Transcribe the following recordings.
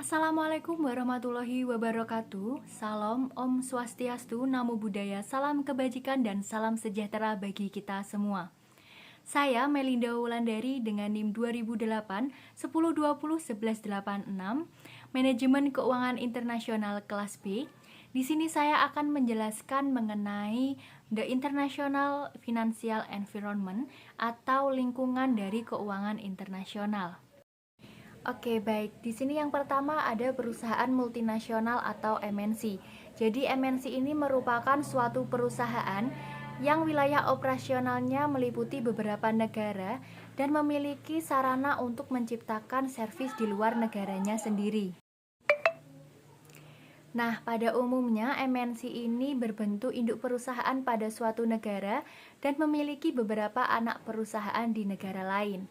Assalamualaikum warahmatullahi wabarakatuh. Salam Om Swastiastu, Namo Buddhaya, salam kebajikan dan salam sejahtera bagi kita semua. Saya Melinda Wulandari dengan NIM 2008 1020 1186, Manajemen Keuangan Internasional kelas B. Di sini saya akan menjelaskan mengenai The International Financial Environment atau lingkungan dari keuangan internasional. Oke, baik. Di sini yang pertama ada perusahaan multinasional atau MNC. Jadi MNC ini merupakan suatu perusahaan yang wilayah operasionalnya meliputi beberapa negara dan memiliki sarana untuk menciptakan servis di luar negaranya sendiri. Nah, pada umumnya MNC ini berbentuk induk perusahaan pada suatu negara dan memiliki beberapa anak perusahaan di negara lain.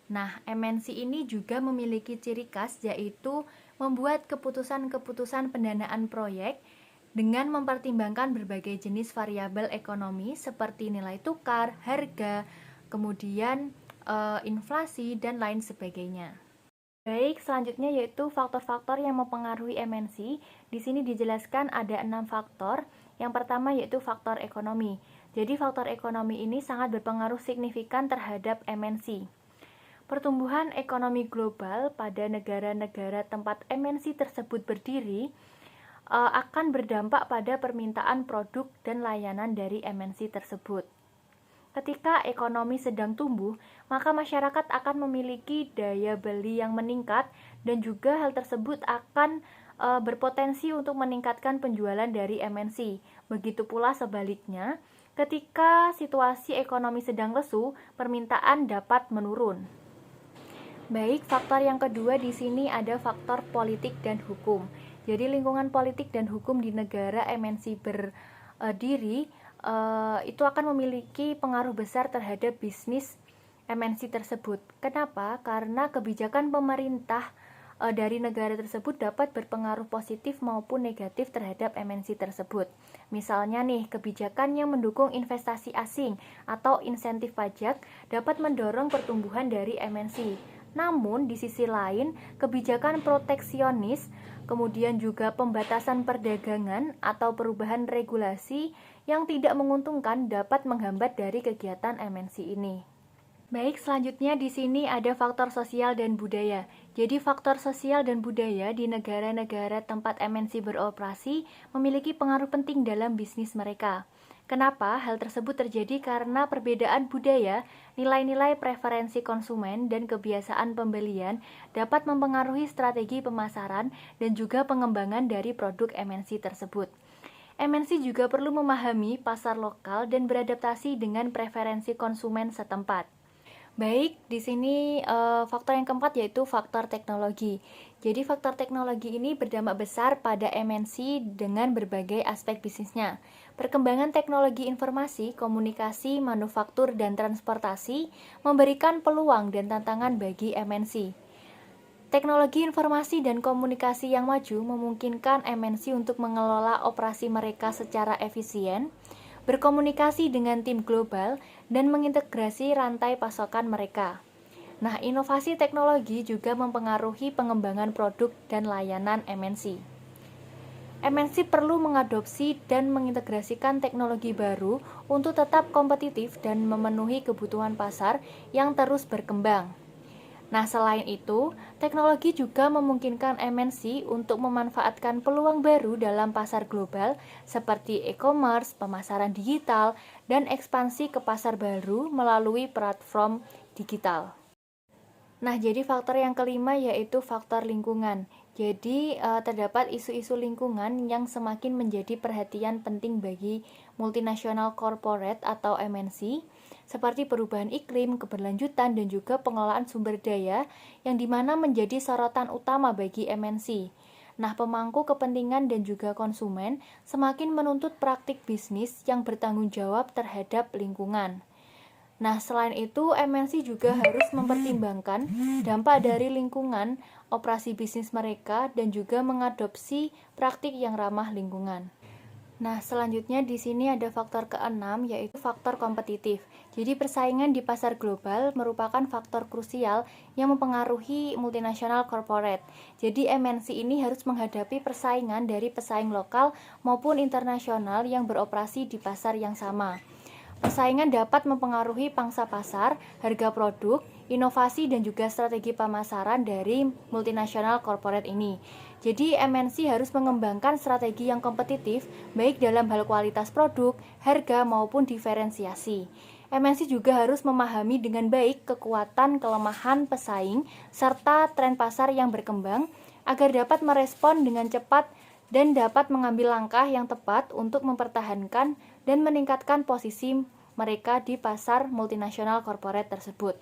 Nah, MNC ini juga memiliki ciri khas yaitu membuat keputusan-keputusan pendanaan proyek dengan mempertimbangkan berbagai jenis variabel ekonomi seperti nilai tukar, harga, kemudian inflasi, dan lain sebagainya. Baik, selanjutnya yaitu faktor-faktor yang mempengaruhi MNC. Di sini dijelaskan ada 6 faktor. Yang pertama yaitu faktor ekonomi. Jadi faktor ekonomi ini sangat berpengaruh signifikan terhadap MNC. Pertumbuhan ekonomi global pada negara-negara tempat MNC tersebut berdiri akan berdampak pada permintaan produk dan layanan dari MNC tersebut. Ketika ekonomi sedang tumbuh, maka masyarakat akan memiliki daya beli yang meningkat dan juga hal tersebut akan berpotensi untuk meningkatkan penjualan dari MNC. Begitu pula sebaliknya, ketika situasi ekonomi sedang lesu, permintaan dapat menurun. Baik, faktor yang kedua di sini ada faktor politik dan hukum. Jadi lingkungan politik dan hukum di negara MNC berdiri itu akan memiliki pengaruh besar terhadap bisnis MNC tersebut. Kenapa? Karena kebijakan pemerintah dari negara tersebut dapat berpengaruh positif maupun negatif terhadap MNC tersebut. Misalnya nih, kebijakan yang mendukung investasi asing atau insentif pajak dapat mendorong pertumbuhan dari MNC. Namun, di sisi lain, kebijakan proteksionis, kemudian juga pembatasan perdagangan atau perubahan regulasi yang tidak menguntungkan dapat menghambat dari kegiatan MNC ini. Baik, selanjutnya di sini ada faktor sosial dan budaya. Jadi faktor sosial dan budaya di negara-negara tempat MNC beroperasi memiliki pengaruh penting dalam bisnis mereka. Kenapa hal tersebut terjadi? Karena perbedaan budaya, nilai-nilai preferensi konsumen, dan kebiasaan pembelian dapat mempengaruhi strategi pemasaran dan juga pengembangan dari produk MNC tersebut. MNC juga perlu memahami pasar lokal dan beradaptasi dengan preferensi konsumen setempat. Baik, di sini faktor yang keempat yaitu faktor teknologi. Jadi faktor teknologi ini berdampak besar pada MNC dengan berbagai aspek bisnisnya. Perkembangan teknologi informasi, komunikasi, manufaktur, dan transportasi memberikan peluang dan tantangan bagi MNC. Teknologi informasi dan komunikasi yang maju memungkinkan MNC untuk mengelola operasi mereka secara efisien, berkomunikasi dengan tim global, dan mengintegrasi rantai pasokan mereka. Nah, inovasi teknologi juga mempengaruhi pengembangan produk dan layanan MNC. MNC perlu mengadopsi dan mengintegrasikan teknologi baru untuk tetap kompetitif dan memenuhi kebutuhan pasar yang terus berkembang. Nah, selain itu, teknologi juga memungkinkan MNC untuk memanfaatkan peluang baru dalam pasar global seperti e-commerce, pemasaran digital, dan ekspansi ke pasar baru melalui platform digital. Nah, jadi faktor yang kelima yaitu faktor lingkungan. Jadi, terdapat isu-isu lingkungan yang semakin menjadi perhatian penting bagi multinasional corporate atau MNC, seperti perubahan iklim, keberlanjutan, dan juga pengelolaan sumber daya yang dimana menjadi sorotan utama bagi MNC. Nah, pemangku kepentingan dan juga konsumen semakin menuntut praktik bisnis yang bertanggung jawab terhadap lingkungan. Nah, selain itu, MNC juga harus mempertimbangkan dampak dari lingkungan, operasi bisnis mereka, dan juga mengadopsi praktik yang ramah lingkungan. Nah, selanjutnya di sini ada faktor keenam, yaitu faktor kompetitif. Jadi persaingan di pasar global merupakan faktor krusial yang mempengaruhi multinasional corporate. Jadi MNC ini harus menghadapi persaingan dari pesaing lokal maupun internasional yang beroperasi di pasar yang sama. Persaingan dapat mempengaruhi pangsa pasar, harga produk, inovasi, dan juga strategi pemasaran dari multinasional corporate ini. Jadi MNC harus mengembangkan strategi yang kompetitif baik dalam hal kualitas produk, harga, maupun diferensiasi. MNC juga harus memahami dengan baik kekuatan, kelemahan pesaing, serta tren pasar yang berkembang agar dapat merespon dengan cepat dan dapat mengambil langkah yang tepat untuk mempertahankan dan meningkatkan posisi mereka di pasar multinasional corporate tersebut.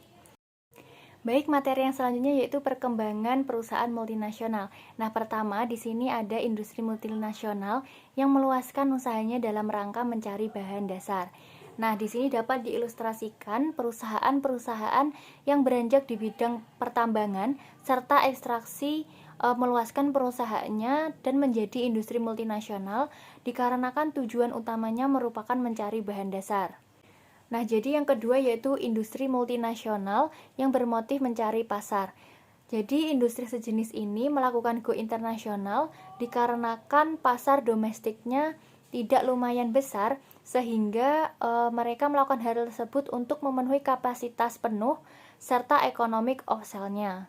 Baik, materi yang selanjutnya yaitu perkembangan perusahaan multinasional. Nah, pertama di sini ada industri multinasional yang meluaskan usahanya dalam rangka mencari bahan dasar. Nah, di sini dapat diilustrasikan perusahaan-perusahaan yang beranjak di bidang pertambangan serta ekstraksi meluaskan perusahaannya dan menjadi industri multinasional dikarenakan tujuan utamanya merupakan mencari bahan dasar. Nah, jadi yang kedua yaitu industri multinasional yang bermotif mencari pasar. Jadi, industri sejenis ini melakukan go internasional dikarenakan pasar domestiknya tidak lumayan besar sehingga mereka melakukan hal tersebut untuk memenuhi kapasitas penuh serta economic of sale-nya.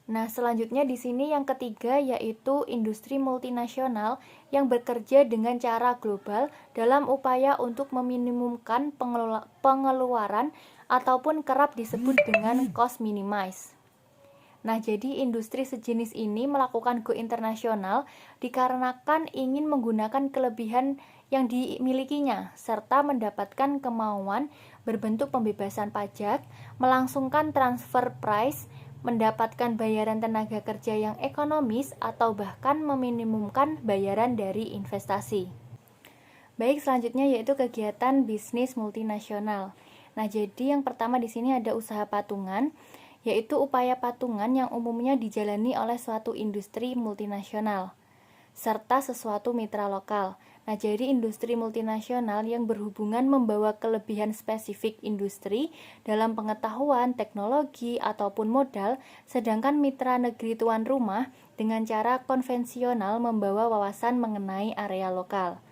Nah, selanjutnya di sini yang ketiga yaitu industri multinasional yang bekerja dengan cara global dalam upaya untuk meminimumkan pengeluaran ataupun kerap disebut dengan cost minimize. Nah, jadi industri sejenis ini melakukan go internasional dikarenakan ingin menggunakan kelebihan yang dimilikinya serta mendapatkan kemauan berbentuk pembebasan pajak, melangsungkan transfer price, mendapatkan bayaran tenaga kerja yang ekonomis atau bahkan meminimumkan bayaran dari investasi. Baik, selanjutnya yaitu kegiatan bisnis multinasional. Nah, jadi yang pertama di sini ada usaha patungan, yaitu upaya patungan yang umumnya dijalani oleh suatu industri multinasional serta sesuatu mitra lokal. Nah, jadi industri multinasional yang berhubungan membawa kelebihan spesifik industri dalam pengetahuan, teknologi, ataupun modal, sedangkan mitra negeri tuan rumah dengan cara konvensional membawa wawasan mengenai area lokal.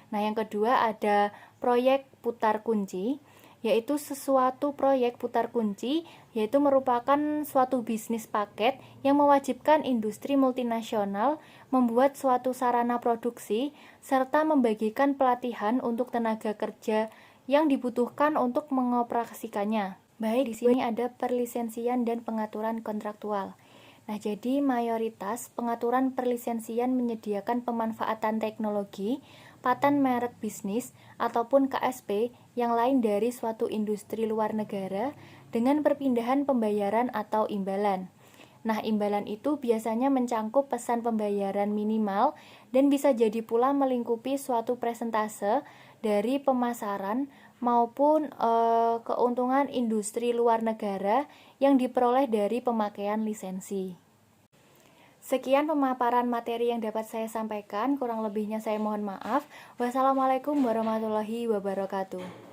Nah, yang kedua ada proyek putar kunci, yaitu sesuatu proyek putar kunci, yaitu merupakan suatu bisnis paket yang mewajibkan industri multinasional membuat suatu sarana produksi serta membagikan pelatihan untuk tenaga kerja yang dibutuhkan untuk mengoperasikannya. Baik, di sini ada perlisensian dan pengaturan kontraktual. Nah, jadi mayoritas pengaturan perlisensian menyediakan pemanfaatan teknologi, paten merek bisnis, ataupun KSP yang lain dari suatu industri luar negara dengan perpindahan pembayaran atau imbalan. Nah, imbalan itu biasanya mencangkup pesan pembayaran minimal dan bisa jadi pula melingkupi suatu persentase dari pemasaran maupun keuntungan industri luar negara yang diperoleh dari pemakaian lisensi. Sekian pemaparan materi yang dapat saya sampaikan, kurang lebihnya saya mohon maaf. Wassalamualaikum warahmatullahi wabarakatuh.